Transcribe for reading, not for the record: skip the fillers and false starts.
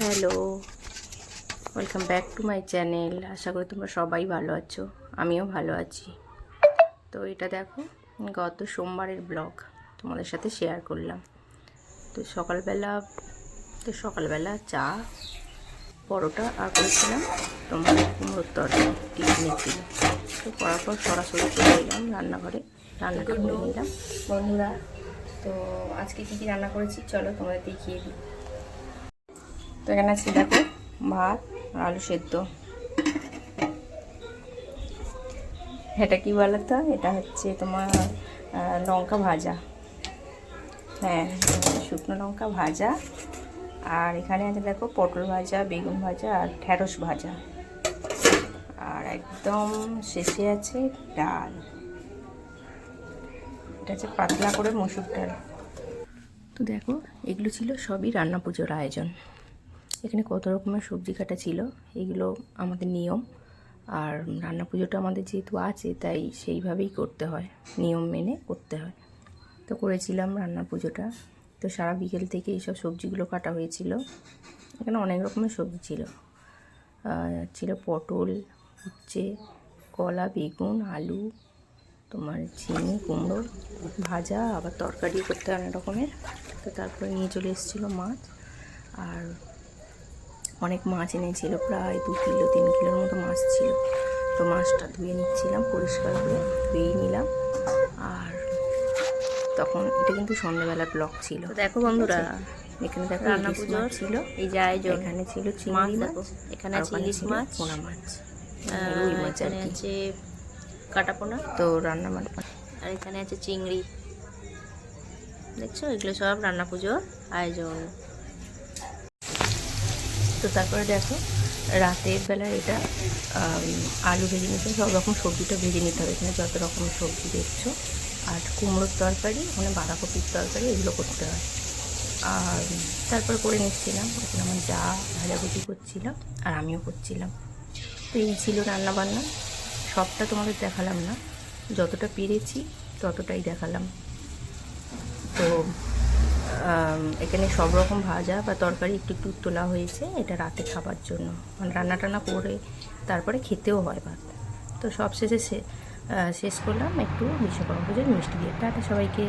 Hello, welcome back to my channel. আশা করি তোমরা সবাই ভালো আছো, আমিও ভালো আছি। তো এটা দেখো, গত সোমবারের ব্লগ তোমাদের সাথে শেয়ার করলাম। তো সকালবেলা চা, পরোটা আর করেছিলাম তোমার কুমড়োর তরকারি টিফিনের ছিল। তো করার পর সরাসরি চলে এলাম রান্নাঘরে, রান্নাটা করে নিলাম। বন্ধুরা, তো আজকে কী কী রান্না করেছি চলো তোমাদের দেখিয়ে দিই। তো এখানে আছে দেখো ভাত আর আলু সেদ্ধ। এটা কি বলো তো, এটা হচ্ছে তোমার লঙ্কা ভাজা। হ্যাঁ, শুকনো লঙ্কা ভাজা। আর এখানে আছে দেখো পটল ভাজা, বেগুন ভাজা আর ঢ্যাঁড়স ভাজা। আর একদম শেষে আছে ডাল। এটা হচ্ছে পাতলা করে মসুর ডাল। তো দেখো, এগুলো ছিল সবই রান্না পুজোর আয়োজন। এখানে কত রকমের সবজি কাটা ছিল, এগুলো আমাদের নিয়ম। আর রান্না পুজোটা আমাদের যেহেতু আছে তাই সেইভাবেই করতে হয়, নিয়ম মেনে করতে হয়। তো করেছিলাম রান্না পুজোটা। তো সারা বিকেল থেকে এইসব সবজিগুলো কাটা হয়েছিল। এখানে অনেক রকমের সবজি ছিল, ছিল পটল, উচ্ছে, কলা, বেগুন, আলু, তোমার ঝিঙে, কুমড়ো ভাজা, আবার তরকারিও করতে হয় অনেক রকমের। তো তারপরে নিয়ে চলে এসেছিলো মাছ। আর অনেক মাছ এনেছিল, প্রায় 2 কিলো 3 কিলোর মতো মাছ ছিল। তো মাছটা ধুয়ে নিচ্ছিলাম, পরিষ্কার করে ধুয়েই নিলাম। আর তখন এটা কিন্তু সন্ধ্যাবেলার ব্লগ ছিল। দেখো বন্ধুরা, এখানে দেখো রান্না পুজোর ছিল, এই যে আয়োজন। এখানে ছিল চিংড়ি মাছ, এখানে আছে ইলিশ মাছ, পোনা মাছ, রুই মাছ, এখানে আছে কাটাপোনা। তো রান্না আর এখানে আছে চিংড়ি। দেখছো, এগুলো সব রান্না পুজোর আয়োজন। তো তারপরে দেখো, রাতের বেলা এটা আলু ভেজে নিতে, সব রকম সবজিটা ভেজে নিতে হবে। এখানে যত রকম সবজি দেখছো, আর কুমড়োর তরকারি, ওখানে বাঁধাকপির তরকারি, এগুলো করতে হয়। আর তারপর করে নিচ্ছিলাম, এখানে আমার যা ভাজাভুজি করছিল আর আমিও করছিলাম। তো এই ছিল রান্নাবান্না। সবটা তোমাদের দেখালাম না, যতটা পেরেছি ততটাই দেখালাম। তো এখানে সব রকম ভাজা বা তরকারি একটু একটু তোলা হয়েছে, এটা রাতে খাবার জন্য। মানে রান্না টান্না করে তারপরে খেতেও হয় ভাত। তো সব শেষে শেষ করলাম একটু বিশ্বকর্মা পুজোর মিষ্টি দিয়ে। টাটা সবাইকে।